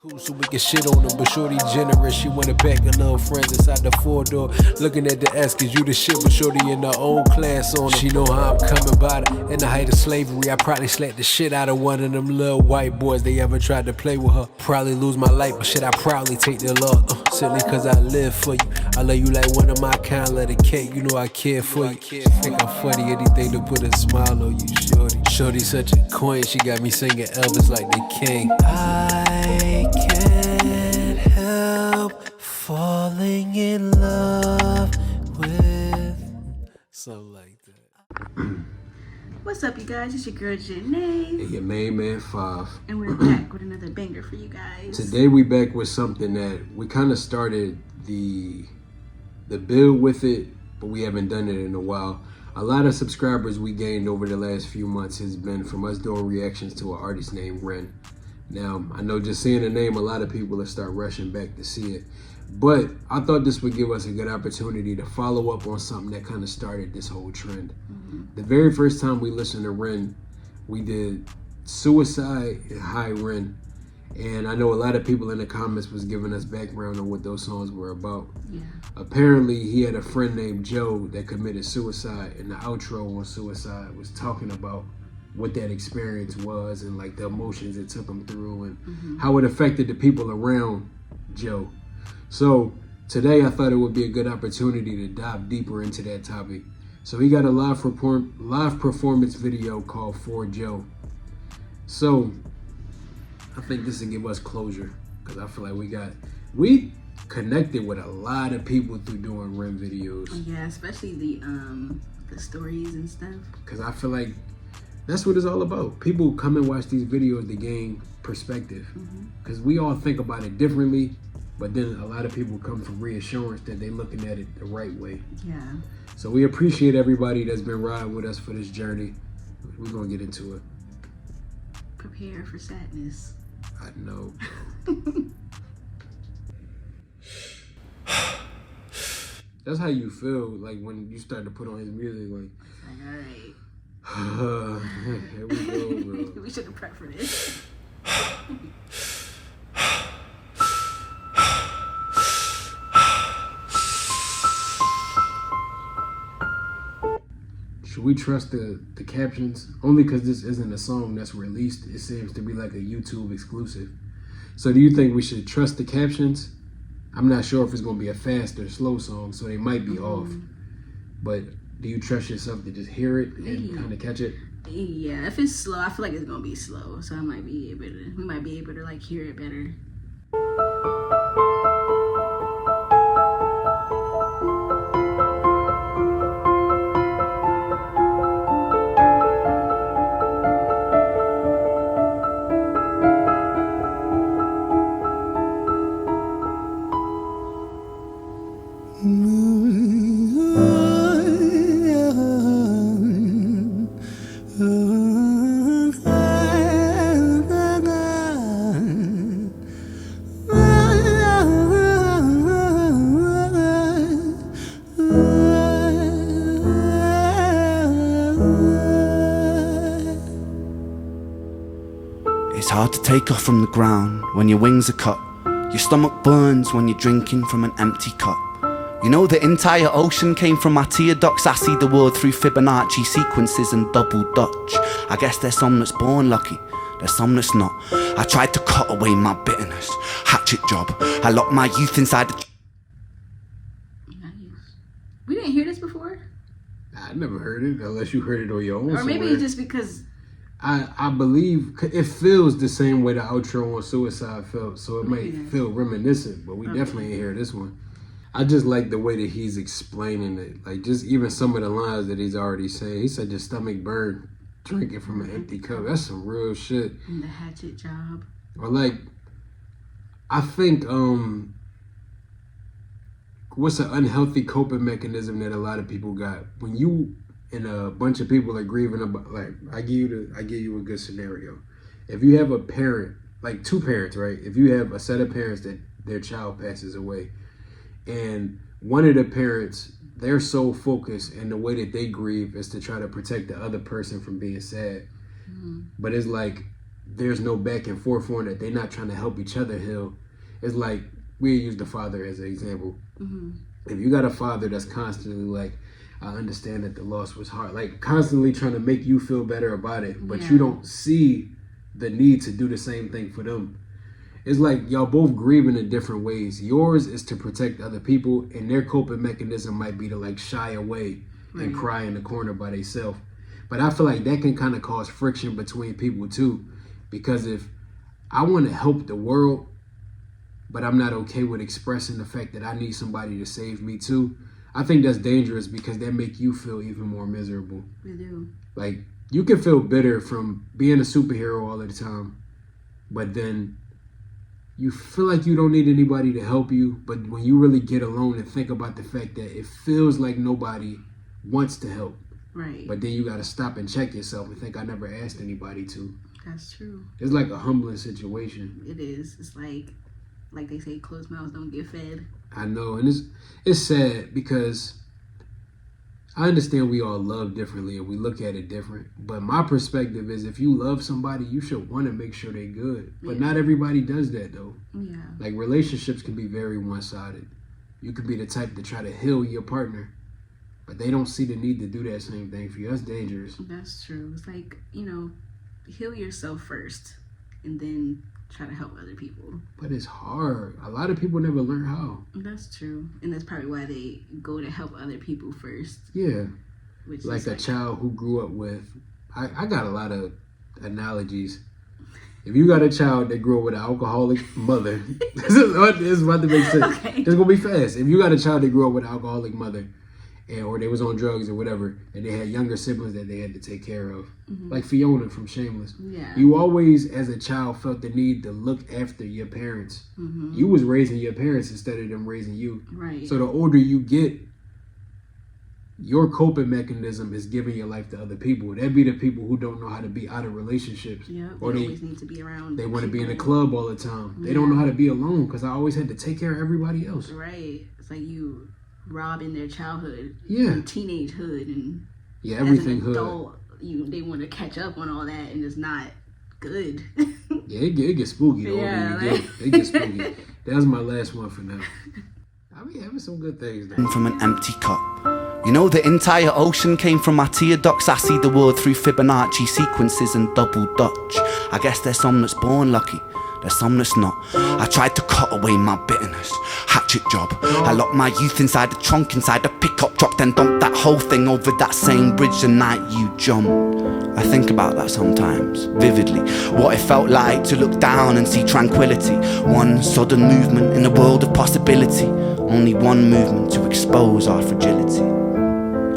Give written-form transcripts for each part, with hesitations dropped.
So we can shit on them, but shorty generous. She wanna pack her little friends inside the 4-door. Looking at the ass, cause you the shit, but shorty in her own class on her. She know how I'm coming by her. In the height of slavery, I probably slapped the shit out of one of them little white boys. They ever tried to play with her. Probably lose my life, but shit, I proudly take their love. Simply cause I live for you. I love you like one of my kind, let it cake. You know I care for you. Think I'm funny, anything to put a smile on you, shorty. Shorty such a queen, she got me singing Elvis like the king. I can't help falling in love with something like that. What's up, you guys? It's your girl Jeneax. And your main man 5. And we're back with another banger for you guys. Today we back with something that we kind of started the build with it, but we haven't done it in a while. A lot of subscribers we gained over the last few months has been from us doing reactions to an artist named Ren. Now, I know just seeing the name, a lot of people will start rushing back to see it. But I thought this would give us a good opportunity to follow up on something that kind of started this whole trend. The very first time we listened to Ren, we did Suicide and High Ren. And I know a lot of people in the comments was giving us background on what those songs were about. Yeah. Apparently, he had a friend named Joe that committed suicide, and the outro on Suicide was talking about what that experience was and like the emotions it took him through and how it affected the people around Joe. So today I thought it would be a good opportunity to dive deeper into that topic. So he got a live performance video called For Joe. So I think this will give us closure because I feel like we connected with a lot of people through doing Ren videos. Yeah, especially the stories and stuff. Because I feel like that's what it's all about. People come and watch these videos to gain perspective. Because we all think about it differently, but then a lot of people come for reassurance that they're looking at it the right way. Yeah. So we appreciate everybody that's been riding with us for this journey. We're going to get into it. Prepare for sadness. I know. That's how you feel like when you start to put on his music. Like all right. Here we go, bro. We should have prepped for this. Should we trust the captions? Only because this isn't a song that's released. It seems to be like a YouTube exclusive. So do you think we should trust the captions? I'm not sure if it's going to be a fast or slow song, so they might be off. But do you trust yourself to just hear it and kind of catch it? Yeah, if it's slow, I feel like it's gonna be slow, so we might be able to like hear it better. It's hard to take off from the ground when your wings are cut. Your stomach burns when you're drinking from an empty cup. You know the entire ocean came from my tear ducts. I see the world through Fibonacci sequences and double Dutch. I guess there's some that's born lucky, there's some that's not. I tried to cut away my bitterness, hatchet job. I locked my youth inside the... Nice. We didn't hear this before? I never heard it, unless you heard it on your own. Or maybe it's just because... I believe it feels the same way the outro on Suicide felt, so it might feel reminiscent, but we definitely ain't hear this one. I just like the way that he's explaining it, like just even some of the lines that he's already saying. He said your stomach burned drinking from an empty cup. That's some real shit. And the hatchet job. Or like, I think, what's an unhealthy coping mechanism that a lot of people got? When you and a bunch of people are grieving about, like, I give you a good scenario. If you have a parent, like two parents, right? If you have a set of parents that their child passes away, and one of the parents, their sole focus and the way that they grieve is to try to protect the other person from being sad. But it's like there's no back and forth on it, they're not trying to help each other heal. It's like, we use the father as an example. If you got a father that's constantly like, I understand that the loss was hard, like constantly trying to make you feel better about it, but you don't see the need to do the same thing for them. It's like y'all both grieving in different ways. Yours is to protect other people, and their coping mechanism might be to like shy away and cry in the corner by themselves. But I feel like that can kind of cause friction between people too, because if I want to help the world, but I'm not okay with expressing the fact that I need somebody to save me too, I think that's dangerous, because that make you feel even more miserable. We do. Like, you can feel bitter from being a superhero all the time, but then you feel like you don't need anybody to help you. But when you really get alone and think about the fact that it feels like nobody wants to help, right? But then you got to stop and check yourself and think, I never asked anybody to. That's true. It's like a humbling situation. It is. It's like they say, closed mouths don't get fed. I know, and it's sad, because I understand we all love differently and we look at it different. But my perspective is, if you love somebody, you should want to make sure they're good. But not everybody does that, though. Yeah. Like, relationships can be very one-sided. You could be the type to try to heal your partner, but they don't see the need to do that same thing for you. That's dangerous. That's true. It's like, heal yourself first and then try to help other people. But it's hard. A lot of people never learn how. That's true. And that's probably why they go to help other people first. Yeah. Which like a child who grew up with, I got a lot of analogies. If you got a child that grew up with an alcoholic mother, this is about to make sense. Okay. It's going to be fast. If you got a child that grew up with an alcoholic mother, or they was on drugs or whatever, and they had younger siblings that they had to take care of, like Fiona from Shameless. Yeah. You always, as a child, felt the need to look after your parents. You was raising your parents instead of them raising you. Right. So the older you get, your coping mechanism is giving your life to other people. That'd be the people who don't know how to be out of relationships. Yeah. Or they always need to be around. They want to be in a club all the time. They don't know how to be alone, because I always had to take care of everybody else. Right. It's like you robbing their childhood, teenagehood, and everything as an adult, they want to catch up on all that, and it's not good. It gets spooky. It gets spooky. That's my last one for now. I be having some good things though. From an empty cup. You know, the entire ocean came from my tear ducts. I see the world through Fibonacci sequences and double Dutch. I guess there's some that's born lucky, there's some that's not. I tried to cut away my bitterness, hatchet job. I locked my youth inside the trunk, inside the pickup truck, then dumped that whole thing over that same bridge the night you jumped. I think about that sometimes, vividly. What it felt like to look down and see tranquility. One sudden movement in a world of possibility. Only one movement to expose our fragility.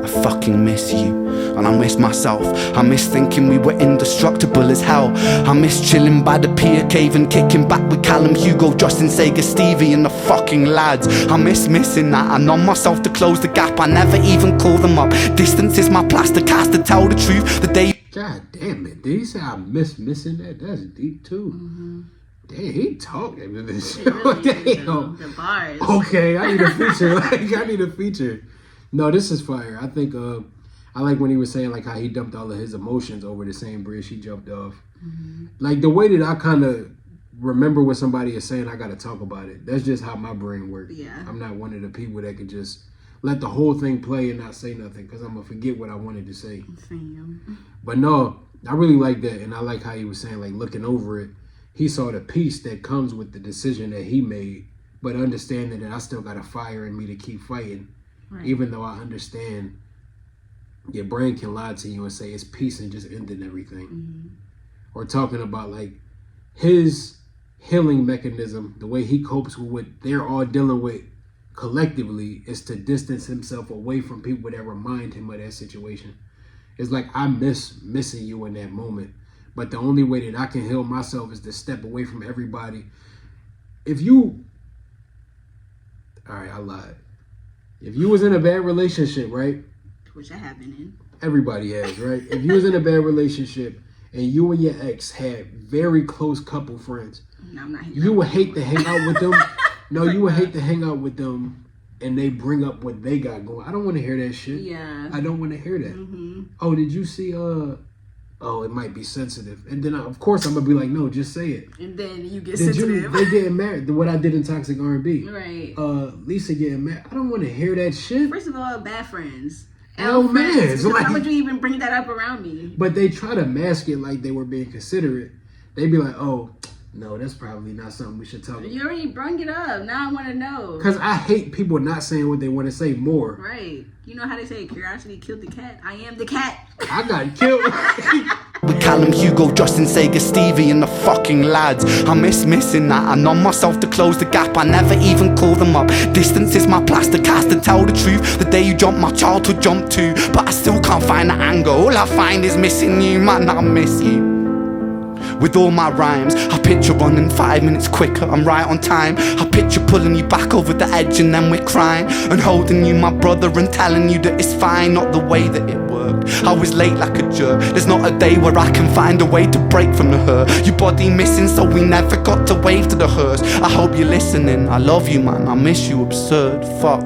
I fucking miss you, and I miss myself. I miss thinking we were indestructible as hell. I miss chilling by the pier cave and kicking back with Callum, Hugo, Justin, Sega, Stevie and the fucking lads. I miss missing that. I numb myself to close the gap. I never even call them up. Distance is my plaster cast to tell the truth. The day. God damn it, did he say I miss missing that? That's deep too. Damn, he talking to this show. Really Damn. The bars. Okay, I need a feature. I need a feature. No, this is fire. I think I like when he was saying like how he dumped all of his emotions over the same bridge he jumped off. Like the way that I kind of remember what somebody is saying, I got to talk about it. That's just how my brain works. Yeah. I'm not one of the people that can just let the whole thing play and not say nothing, because I'm going to forget what I wanted to say. Same. But no, I really like that. And I like how he was saying, like, looking over it, he saw the peace that comes with the decision that he made, but understanding that I still got a fire in me to keep fighting. Right. Even though I understand your brain can lie to you and say it's peace and just ending everything. Or talking about like his healing mechanism, the way he copes with what they're all dealing with collectively, is to distance himself away from people that remind him of that situation. It's like, I miss missing you in that moment. But the only way that I can heal myself is to step away from everybody. Alright, I lied. If you was in a bad relationship, right? Which I have been in. Everybody has, right? If you was in a bad relationship and you and your ex had very close couple friends, no, I'm not you would hate to hang out with them. No, you would hate to hang out with them and they bring up what they got going. I don't want to hear that shit. Yeah. I don't want to hear that. Oh, did you see oh, it might be sensitive. And then, of course, I'm going to be like, no, just say it. And then you get sensitive. They getting married. What I did in Toxic R&B. Right. Lisa getting married. I don't want to hear that shit. First of all, bad friends. Oh, man. So why would you even bring that up around me? But they try to mask it like they were being considerate. They be like, oh, no, that's probably not something we should talk about. You already brought it up. Now I want to know. Because I hate people not saying what they want to say more. Right. You know how they say curiosity killed the cat? I am the cat. I got killed. With Callum, Hugo, Justin, Sega, Stevie and the fucking lads. I miss missing that. I know myself to close the gap. I never even call them up. Distance is my plaster cast to tell the truth. The day you jumped, my childhood jumped too. But I still can't find the angle. All I find is missing you, man, I miss you. With all my rhymes, I picture running 5 minutes quicker, I'm right on time. I picture pulling you back over the edge and then we're crying. And holding you, my brother, and telling you that it's fine. Not the way that it worked, I was late like a jerk. There's not a day where I can find a way to break from the hurt. Your body missing, so we never got to wave to the hearse. I hope you're listening, I love you, man, I miss you, absurd, fuck.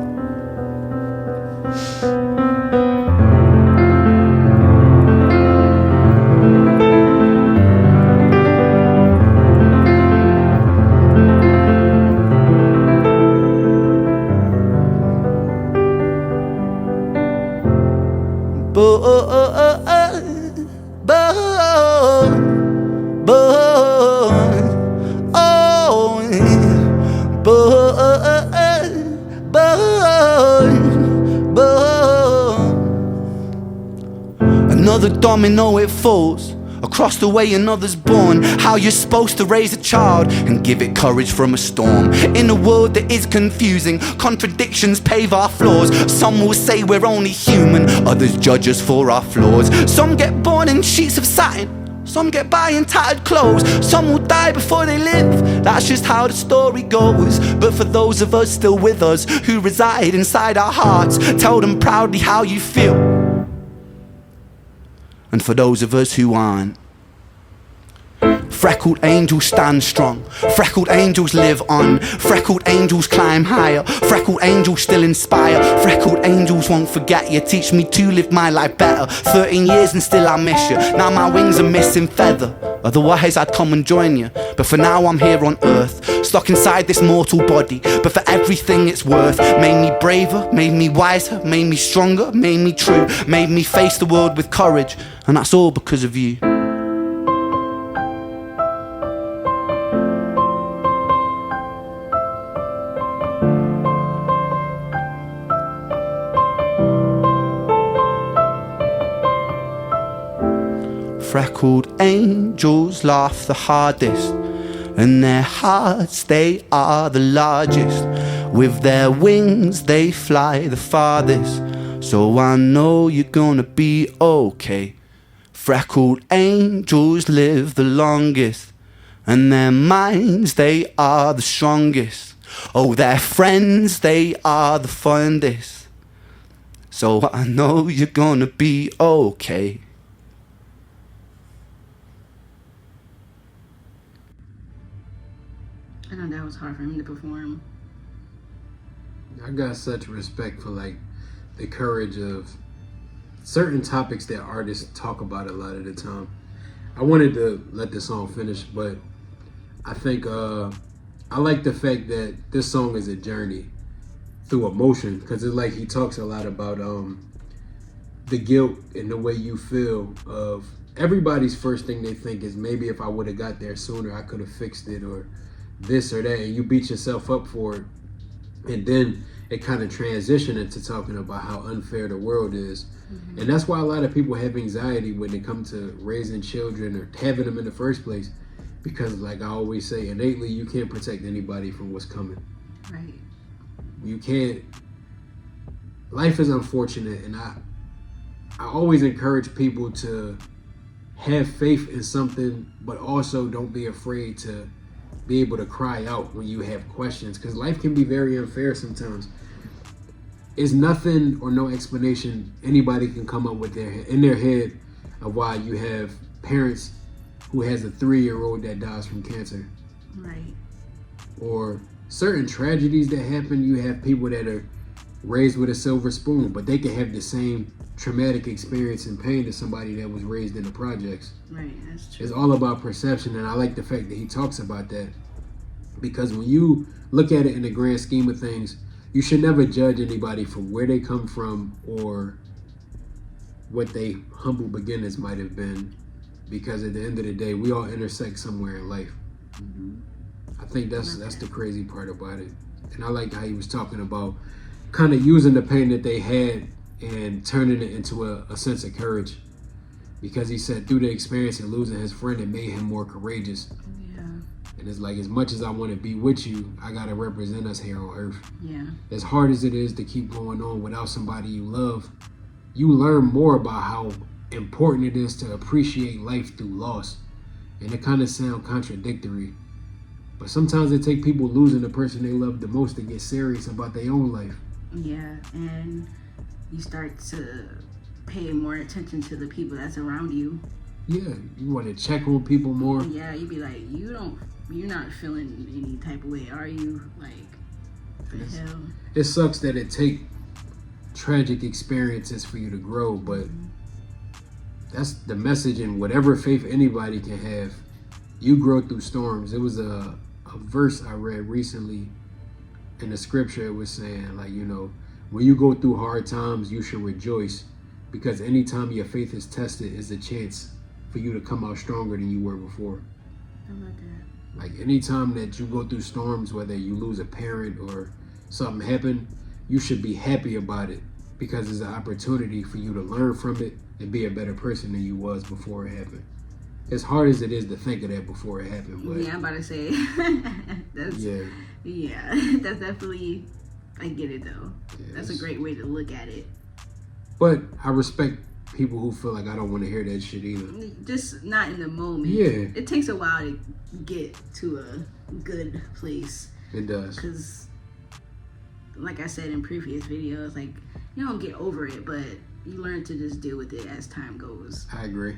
Another domino, it falls. Across the way another's born. How you're supposed to raise a child and give it courage from a storm. In a world that is confusing, contradictions pave our flaws. Some will say we're only human, others judge us for our flaws. Some get born in sheets of satin, some get by in tattered clothes. Some will die before they live, that's just how the story goes. But for those of us still with us, who reside inside our hearts, tell them proudly how you feel. And for those of us who aren't, freckled angels stand strong, freckled angels live on, freckled angels climb higher, freckled angels still inspire, freckled angels won't forget you, teach me to live my life better. 13 years and still I miss you, now my wings are missing feather. Otherwise I'd come and join you, but for now I'm here on earth, stuck inside this mortal body. But for everything it's worth, made me braver, made me wiser, made me stronger, made me true, made me face the world with courage. And that's all because of you. Freckled angels laugh the hardest, and their hearts, they are the largest. With their wings they fly the farthest, so I know you're gonna be okay. Freckled angels live the longest, and their minds, they are the strongest. Oh, their friends, they are the fondest, so I know you're gonna be okay. I know that was hard for him to perform. I got such respect for like the courage of certain topics that artists talk about a lot of the time. I wanted to let the song finish, but I think I like the fact that this song is a journey through emotion, because it's like he talks a lot about the guilt and the way you feel of everybody's first thing they think is maybe if I would have got there sooner, I could have fixed it, or this or that, and you beat yourself up for it. And then it kind of transitioned into talking about how unfair the world is. Mm-hmm. And that's why a lot of people have anxiety when they come to raising children or having them in the first place, because like I always say, innately you can't protect anybody from what's coming. Right. You can't. Life is unfortunate, and I always encourage people to have faith in something, but also don't be afraid to be able to cry out when you have questions, because life can be very unfair sometimes. It's nothing or no explanation anybody can come up with in their head of why you have parents who has a 3-year-old that dies from cancer. Right. Or certain tragedies that happen, you have people that are raised with a silver spoon, but they can have the same traumatic experience and pain as somebody that was raised in the projects. Right, that's true. It's all about perception, and I like the fact that he talks about that, because when you look at it in the grand scheme of things, you should never judge anybody for where they come from or what they humble beginnings might have been, because at the end of the day, we all intersect somewhere in life. I think that's the crazy part about it. And I like how he was talking about kind of using the pain that they had and turning it into a sense of courage, because he said through the experience of losing his friend, it made him more courageous. Yeah. And it's like, as much as I want to be with you, I gotta represent us here on earth. Yeah. As hard as it is to keep going on without somebody you love, you learn more about how important it is to appreciate life through loss. And it kind of sounds contradictory, but sometimes it takes people losing the person they love the most to get serious about their own life. Yeah, and you start to pay more attention to the people that's around you. Yeah, you want to check on people more. Yeah, you'd be like, you're not feeling any type of way, are you? Like, the hell? It sucks that it take tragic experiences for you to grow, but that's the message in whatever faith anybody can have. You grow through storms. It was a verse I read recently in the scripture. It was saying, like, you know, when you go through hard times, you should rejoice, because anytime your faith is tested is a chance for you to come out stronger than you were before. I love that. Like, anytime that you go through storms, whether you lose a parent or something happen, you should be happy about it, because it's an opportunity for you to learn from it and be a better person than you was before it happened. As hard as it is to think of that before it happened, but Yeah, I'm about to say. Yeah, that's definitely, I get it though. That's a great way to look at it. But I respect people who feel like I don't want to hear that shit either. Just not in the moment. Yeah. It takes a while to get to a good place. It does. Because, like I said in previous videos, like, you don't get over it, but you learn to just deal with it as time goes. I agree.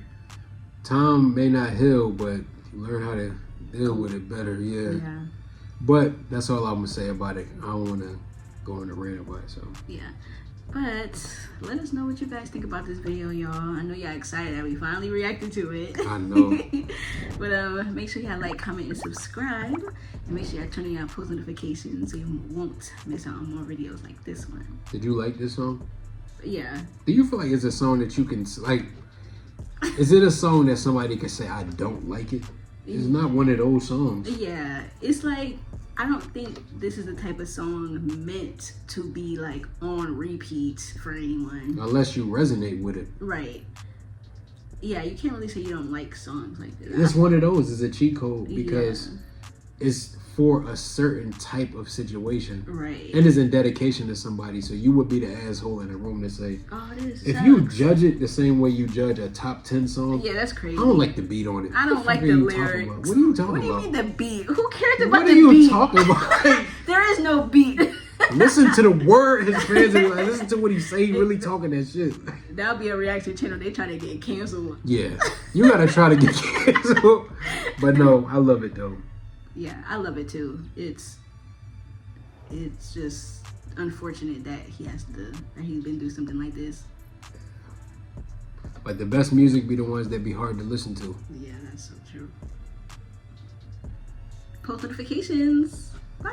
Time may not heal, but you learn how to deal with it better. Yeah. But that's all I'm gonna say about it. I don't want to go on a rant about it. So yeah. But let us know what you guys think about this video, y'all. I know y'all excited that we finally reacted to it. I know. But make sure y'all like, comment, and subscribe. And make sure y'all turn on y'all post notifications so you won't miss out on more videos like this one. Did you like this song? Yeah. Do you feel like it's a song that you can, like, is it a song that somebody can say, I don't like it? It's not one of those songs. Yeah. It's like, I don't think this is the type of song meant to be like on repeat for anyone. Unless you resonate with it. Right. Yeah, you can't really say you don't like songs like this. It's one of those. It's a cheat code because it's for a certain type of situation. Right. And it's in dedication to somebody. So you would be the asshole in the room to say, oh, this if sucks. you judge it the same way you judge a top 10 song. Yeah, that's crazy. I don't like the beat on it. I don't like the lyrics. What are you talking about? What do you mean the beat? Who cares about what the beat? What are you beat? talking about? There is no beat. Listen to the word his fans are like, listen to what he say. He really talking that shit. That'll be a reaction channel. They trying to get canceled. Yeah. You gotta try to get canceled. But no, I love it though. Yeah, I love it too. It's just unfortunate that he's been through something like this. But the best music be the ones that be hard to listen to. Yeah, that's so true. Post notifications. Bye.